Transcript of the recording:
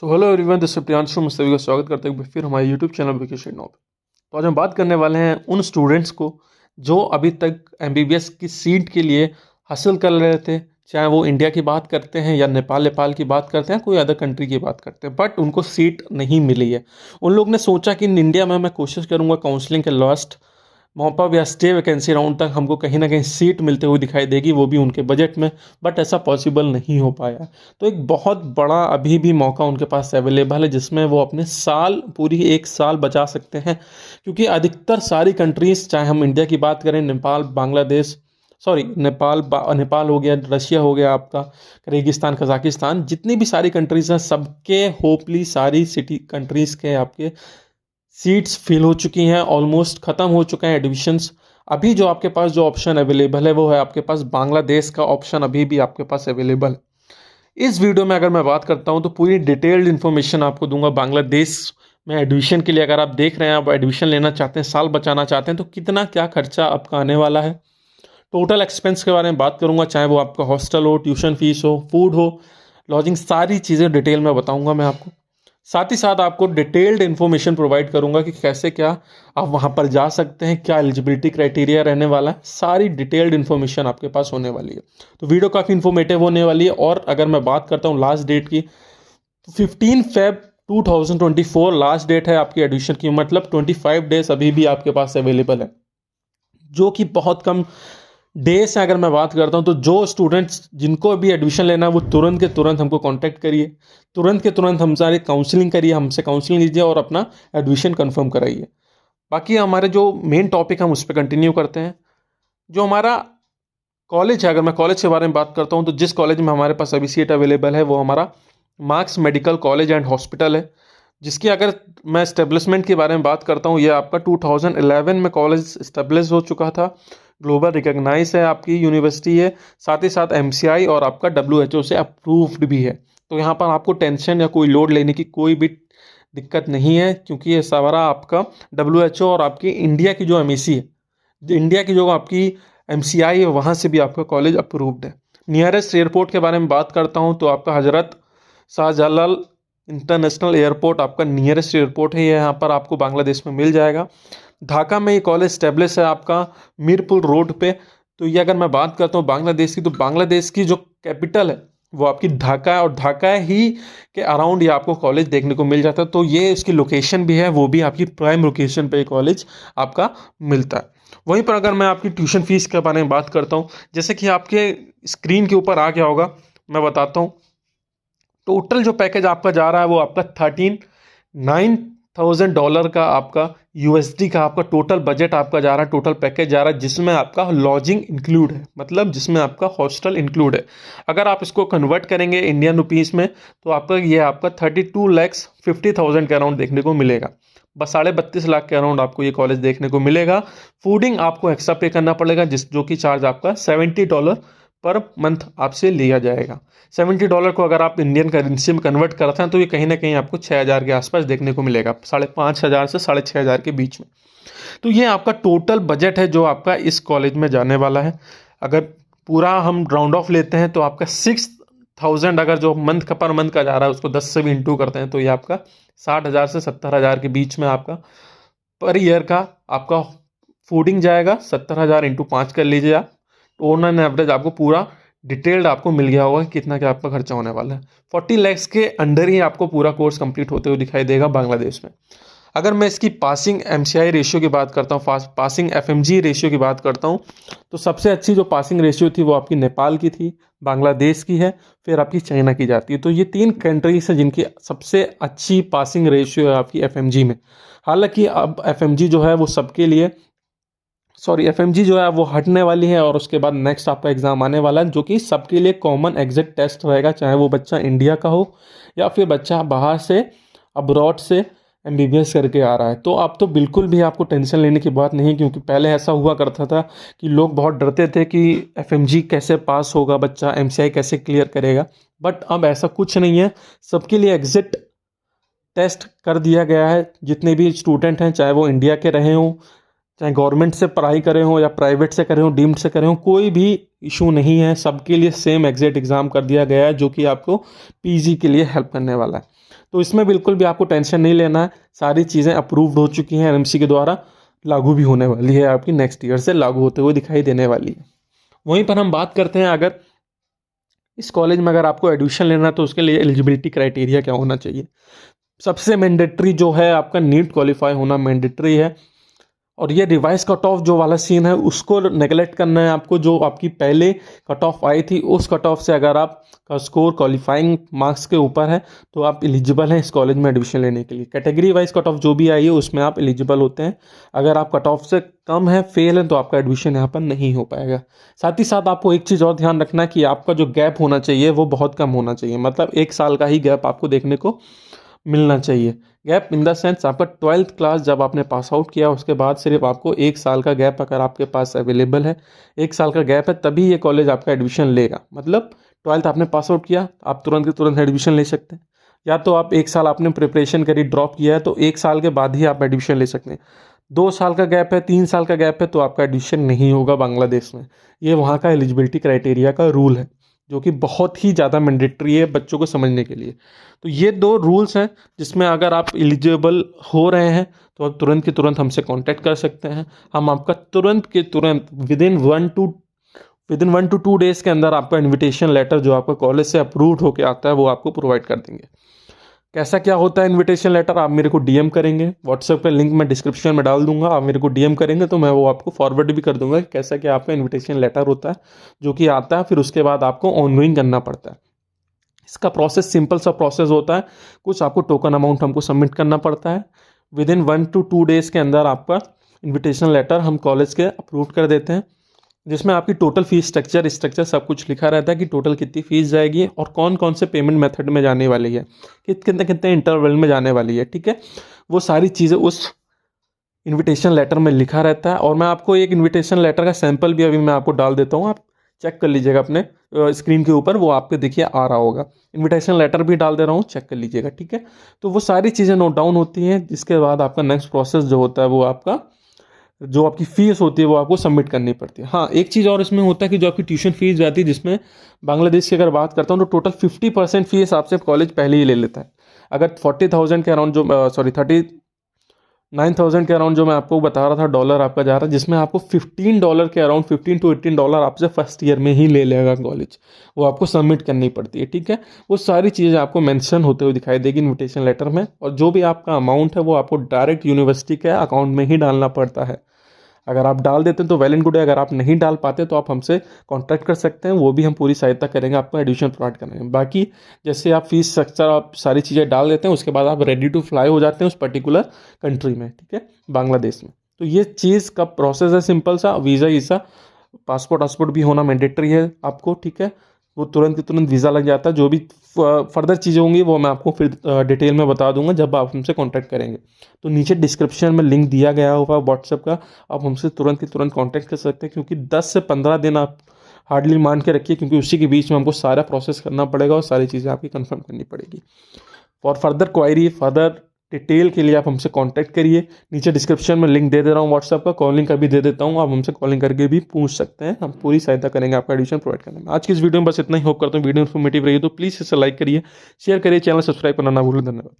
So hello everyone, this is Priyanshu. मैं सभी का स्वागत करते हैं फिर हमारे यूट्यूब चैनल वेकेशन नाउ पे। तो आज हम बात करने वाले हैं उन स्टूडेंट्स को जो अभी तक एमबीबीएस की सीट के लिए हासिल कर रहे थे, चाहे वो इंडिया की बात करते हैं या नेपाल की बात करते हैं, कोई अदर कंट्री की बात करते हैं, बट उनको सीट नहीं मिली है। उन लोग ने सोचा कि इन इंडिया में मैं कोशिश करूंगा काउंसलिंग के लास्ट मॉपअप या स्टे वैकेंसी राउंड तक हमको कहीं ना कहीं सीट मिलते हुए दिखाई देगी, वो भी उनके बजट में, बट ऐसा पॉसिबल नहीं हो पाया। तो एक बहुत बड़ा अभी भी मौका उनके पास अवेलेबल है जिसमें वो अपने पूरी एक साल बचा सकते हैं, क्योंकि अधिकतर सारी कंट्रीज, चाहे हम इंडिया की बात करें, नेपाल, बांग्लादेश, सॉरी नेपाल हो गया, रशिया हो गया आपका, किर्गिस्तान, कजाकिस्तान, जितनी भी सारी कंट्रीज हैं सबके होपली सारी सिटी कंट्रीज के आपके सीट्स फिल हो चुकी हैं, ऑलमोस्ट ख़त्म हो चुके हैं एडमिशन्स। अभी जो आपके पास जो ऑप्शन अवेलेबल है वो है आपके पास बांग्लादेश का ऑप्शन अभी भी आपके पास अवेलेबल है। इस वीडियो में अगर मैं बात करता हूं तो पूरी डिटेल्ड इन्फॉर्मेशन आपको दूंगा बांग्लादेश में एडमिशन के लिए। अगर आप देख रहे हैं, आप एडमिशन लेना चाहते हैं, साल बचाना चाहते हैं, तो कितना क्या खर्चा आपका आने वाला है, टोटल एक्सपेंस के बारे में बात करूंगा, चाहे वो आपका हॉस्टल हो, ट्यूशन फीस हो, फूड हो, लॉजिंग, सारी चीज़ें डिटेल में बताऊंगा मैं आपको। साथ ही साथ आपको डिटेल्ड इन्फॉर्मेशन प्रोवाइड करूंगा कि कैसे क्या आप वहां पर जा सकते हैं, क्या एलिजिबिलिटी क्राइटेरिया रहने वाला है, सारी डिटेल्ड इन्फॉर्मेशन आपके पास होने वाली है। तो वीडियो काफ़ी इन्फॉर्मेटिव होने वाली है। और अगर मैं बात करता हूँ लास्ट डेट की, तो 15 Feb 2024 लास्ट डेट है आपकी एडमिशन की, मतलब 25 डेज अभी भी आपके पास अवेलेबल है, जो कि बहुत कम डेज है। अगर मैं बात करता हूं तो जो स्टूडेंट्स जिनको भी एडमिशन लेना है वो तुरंत के तुरंत हमको कांटेक्ट करिए, तुरंत के तुरंत हमसे काउंसलिंग करिए, हमसे काउंसलिंग लीजिए और अपना एडमिशन कंफर्म कराइए। बाकी हमारे जो मेन टॉपिक हम उस पर कंटिन्यू करते हैं। जो हमारा कॉलेज है, अगर मैं कॉलेज के बारे में बात करता हूँ तो जिस कॉलेज में हमारे पास अभी सीट अवेलेबल है वो हमारा marks medical college and hospital है, जिसकी अगर मैं इस्टेब्लिशमेंट के बारे में बात करता हूँ, ये आपका 2011 में कॉलेज इस्टेब्लिश हो चुका था, ग्लोबल रिकॉग्नाइज है आपकी यूनिवर्सिटी है, साथ ही साथ एमसीआई और आपका डब्ल्यूएचओ से अप्रूव्ड भी है। तो यहाँ पर आपको टेंशन या कोई लोड लेने की कोई भी दिक्कत नहीं है, क्योंकि ये सारा आपका डब्ल्यूएचओ और आपकी इंडिया की जो एमईसी है, इंडिया की जो आपकी एमसीआई है, वहाँ से भी आपका कॉलेज अप्रूव्ड है। नियरेस्ट एयरपोर्ट के बारे में बात करता हूँ तो आपका हजरत शाहजलाल इंटरनेशनल एयरपोर्ट आपका नियरेस्ट एयरपोर्ट है, यहाँ पर आपको बांग्लादेश में मिल जाएगा। ढाका में ये कॉलेज स्टेब्लिश है आपका मीरपुर रोड पे। तो ये अगर मैं बात करता हूँ बांग्लादेश की, तो बांग्लादेश की जो कैपिटल है वो आपकी ढाका है, और ढाका ही के अराउंड ये आपको कॉलेज देखने को मिल जाता है। तो ये इसकी लोकेशन भी है, वो भी आपकी प्राइम लोकेशन पे कॉलेज आपका मिलता है। वहीं पर अगर मैं आपकी ट्यूशन फीस के बारे में बात करता हूँ, जैसे कि आपके स्क्रीन के ऊपर आ गया होगा, मैं बताता हूँ। टोटल जो पैकेज आपका जा रहा है वो आपका $39,000 का, आपका यूएसडी का आपका टोटल बजट आपका जा रहा है, टोटल पैकेज जा रहा है, जिसमें आपका लॉजिंग इंक्लूड है, मतलब जिसमें आपका हॉस्टल इंक्लूड है। अगर आप इसको कन्वर्ट करेंगे इंडियन रुपीस में तो आपका ये आपका 32,50,000 के अराउंड देखने को मिलेगा, बस 32.5 लाख के अराउंड आपको ये कॉलेज देखने को मिलेगा। फूडिंग आपको एक्स्ट्रा पे करना पड़ेगा, जो कि चार्ज आपका $70 पर मंथ आपसे लिया जाएगा। $70 को अगर आप इंडियन करेंसी में कन्वर्ट करते हैं तो ये कहीं ना कहीं आपको 6,000 के आसपास देखने को मिलेगा, 5,500 से 6,500 के बीच में। तो ये आपका टोटल बजट है जो आपका इस कॉलेज में जाने वाला है। अगर पूरा हम राउंड ऑफ लेते हैं तो आपका 6,000, अगर जो मंथ का पर मंथ का जा रहा है उसको 10 से भी इंटू करते हैं तो ये आपका 60,000 से 70,000 के बीच में आपका पर ईयर का आपका फूडिंग जाएगा। 70,000 इंटू 5 कर लीजिए आप, ऑन एन एवरेज आपको पूरा डिटेल्ड आपको मिल गया होगा कितना क्या आपका खर्चा होने वाला है। 40 लाख के अंडर ही आपको पूरा कोर्स कंप्लीट होते हुए दिखाई देगा बांग्लादेश में। अगर मैं इसकी पासिंग एमसीआई रेशियो की बात करता हूँ, पासिंग एफएमजी रेशियो की बात करता हूँ, तो सबसे अच्छी जो पासिंग रेशियो थी वो आपकी नेपाल की थी, बांग्लादेश की है, फिर आपकी चाइना की जाती है। तो ये 3 कंट्रीज हैं जिनकी सबसे अच्छी पासिंग रेशियो है आपकी एफएमजी में। हालांकि अब एफएमजी जो है वो सबके लिए, एफएमजी जो है वो हटने वाली है, और उसके बाद नेक्स्ट आपका एग्जाम आने वाला है जो कि सबके लिए कॉमन एग्जिट टेस्ट रहेगा, चाहे वो बच्चा इंडिया का हो या फिर बच्चा बाहर से, अब्रॉड से एमबीबीएस करके आ रहा है। तो अब तो बिल्कुल भी आपको टेंशन लेने की बात नहीं, क्योंकि पहले ऐसा हुआ करता था कि लोग बहुत डरते थे कि एफएमजी कैसे पास होगा बच्चा, एमसीआई कैसे क्लियर करेगा, बट अब ऐसा कुछ नहीं है। सबके लिए एग्जिट टेस्ट कर दिया गया है। जितने भी स्टूडेंट हैं, चाहे वो इंडिया के रहे हों, चाहे गवर्नमेंट से पढ़ाई करे हो या प्राइवेट से करे हो, डीम्ड से करे हो, कोई भी इशू नहीं है, सबके लिए सेम एग्जिट एग्ज़ाम कर दिया गया है, जो कि आपको पीजी के लिए हेल्प करने वाला है। तो इसमें बिल्कुल भी आपको टेंशन नहीं लेना है, सारी चीज़ें अप्रूव्ड हो चुकी हैं एनएमसी के द्वारा, लागू भी होने वाली है, आपकी नेक्स्ट ईयर से लागू होते हुए दिखाई देने वाली है। वहीं पर हम बात करते हैं, अगर इस कॉलेज में अगर आपको एडमिशन लेना है तो उसके लिए एलिजिबिलिटी क्राइटेरिया क्या होना चाहिए। सबसे मैंडेटरी जो है आपका नीट क्वालिफाई होना मैंडेटरी है, और ये रिवाइज कट ऑफ जो वाला सीन है उसको नेगलेक्ट करना है आपको। जो आपकी पहले कट ऑफ आई थी उस कट ऑफ से अगर आपका स्कोर क्वालिफाइंग मार्क्स के ऊपर है तो आप एलिजिबल हैं इस कॉलेज में एडमिशन लेने के लिए। कैटेगरी वाइज कट ऑफ जो भी आई है उसमें आप एलिजिबल होते हैं। अगर आप कट ऑफ से कम है, फेल है, तो आपका एडमिशन यहाँ पर नहीं हो पाएगा। साथ ही साथ आपको एक चीज़ और ध्यान रखना है कि आपका जो गैप होना चाहिए वो बहुत कम होना चाहिए, मतलब 1 साल का ही गैप आपको देखने को मिलना चाहिए। गैप इन द सेंस आपका 12th क्लास जब आपने पास आउट किया उसके बाद सिर्फ आपको 1 साल का गैप अगर आपके पास अवेलेबल है, 1 साल का गैप है, तभी ये कॉलेज आपका एडमिशन लेगा। मतलब 12th आपने पास आउट किया, आप तुरंत के तुरंत एडमिशन ले सकते हैं, या तो आप 1 साल आपने प्रिपरेशन करी, ड्रॉप किया है, तो 1 साल के बाद ही आप एडमिशन ले सकते हैं। 2 साल का गैप है, 3 साल का गैप है, तो आपका एडमिशन नहीं होगा बांग्लादेश में। ये वहाँ का एलिजिबिलिटी क्राइटेरिया का रूल है, जो कि बहुत ही ज़्यादा मैंडेटरी है बच्चों को समझने के लिए। तो ये 2 रूल्स हैं जिसमें अगर आप एलिजिबल हो रहे हैं तो आप तुरंत के तुरंत हमसे कांटेक्ट कर सकते हैं। हम आपका तुरंत के तुरंत विदिन 1 to 2 डेज़ के अंदर आपका इन्विटेशन लेटर जो आपका कॉलेज से अप्रूव्ड होकर आता है वो आपको प्रोवाइड कर देंगे। कैसा क्या होता है इनविटेशन लेटर, आप मेरे को डीएम करेंगे, व्हाट्सएप का लिंक मैं डिस्क्रिप्शन में डाल दूंगा, आप मेरे को डीएम करेंगे तो मैं वो आपको फॉरवर्ड भी कर दूंगा कि कैसा क्या आपका इनविटेशन लेटर होता है जो कि आता है। फिर उसके बाद आपको ऑनगोइंग करना पड़ता है। इसका प्रोसेस सिंपल सा प्रोसेस होता है, कुछ आपको टोकन अमाउंट हमको सबमिट करना पड़ता है, विदिन 1 to 2 डेज़ के अंदर आपका इन्विटेशन लेटर हम कॉलेज के अप्रूव कर देते हैं, जिसमें आपकी टोटल फीस स्ट्रक्चर सब कुछ लिखा रहता है कि टोटल कितनी फीस जाएगी और कौन कौन से पेमेंट मेथड में जाने वाली है, कितने कितने इंटरवल में जाने वाली है। ठीक है, वो सारी चीज़ें उस इनविटेशन लेटर में लिखा रहता है। और मैं आपको एक इनविटेशन लेटर का सैंपल भी अभी मैं आपको डाल देता हूँ, आप चेक कर लीजिएगा अपने स्क्रीन के ऊपर, वो आपके देखिए आ रहा होगा। इनविटेशन लेटर भी डाल दे रहा हूँ, चेक कर लीजिएगा। ठीक है, तो वो सारी चीज़ें नोट डाउन होती हैं, जिसके बाद आपका नेक्स्ट प्रोसेस जो होता है वो आपका जो आपकी फीस होती है वो आपको सबमिट करनी पड़ती है। हाँ, एक चीज़ और इसमें होता है कि जो आपकी ट्यूशन फीस जाती है, जिसमें बांग्लादेश की अगर बात करता हूँ तो टोटल 50% फीस आपसे कॉलेज पहले ही ले लेता है। अगर 40,000 के अराउंड जो 39,000 के अराउंड जो मैं आपको बता रहा था डॉलर आपका जा रहा है, जिसमें आपको $15 के अराउंड, $15 to $18 आपसे फर्स्ट ईयर में ही ले लेगा कॉलेज, वो आपको सबमिट करनी पड़ती है। ठीक है, वो सारी चीज़ें आपको मेंशन होते हुए दिखाई देगी इनविटेशन लेटर में, और जो भी आपका अमाउंट है वो आपको डायरेक्ट यूनिवर्सिटी के अकाउंट में ही डालना पड़ता है। अगर आप डाल देते हैं तो वेल एंड गुड है, अगर आप नहीं डाल पाते तो आप हमसे कांटेक्ट कर सकते हैं, वो भी हम पूरी सहायता करेंगे आपको एडमिशन प्रोवाइड करने में। बाकी जैसे आप फीस स्ट्रक्चर आप सारी चीज़ें डाल देते हैं, उसके बाद आप रेडी टू फ्लाई हो जाते हैं उस पर्टिकुलर कंट्री में, ठीक है, बांग्लादेश में। तो ये चीज़ का प्रोसेस है सिंपल सा, वीज़ा पासपोर्ट भी होना मैंडेटरी है आपको। ठीक है, वो तुरंत के तुरंत वीज़ा लग जाता है। जो भी फर्दर चीज़ें होंगी वो मैं आपको फिर डिटेल में बता दूंगा जब आप हमसे कांटेक्ट करेंगे। तो नीचे डिस्क्रिप्शन में लिंक दिया गया होगा व्हाट्सएप का, आप हमसे तुरंत के तुरंत कांटेक्ट कर सकते हैं, क्योंकि 10 से 15 दिन आप हार्डली मान के रखिए, क्योंकि उसी के बीच में हमको सारा प्रोसेस करना पड़ेगा और सारी चीज़ें आपकी कंफर्म करनी पड़ेगी। For further query, further detail के लिए आप हमसे कांटेक्ट करिए। नीचे डिस्क्रिप्शन में लिंक दे दे रहा हूँ व्हाट्सएप का, कॉलिंग का भी दे देता हूँ, आप हमसे कॉलिंग करके भी पूछ सकते हैं, हम पूरी सहायता करेंगे आपका एडमिशन प्रोवाइड करने में। आज की इस वीडियो में बस इतना ही, होप करता हूँ वीडियो इन्फॉर्मेटिव रही, तो प्लीज़ इसे लाइक करिए, शेयर करिए, चैनल सब्सक्राइब करना ना भूलें। धन्यवाद।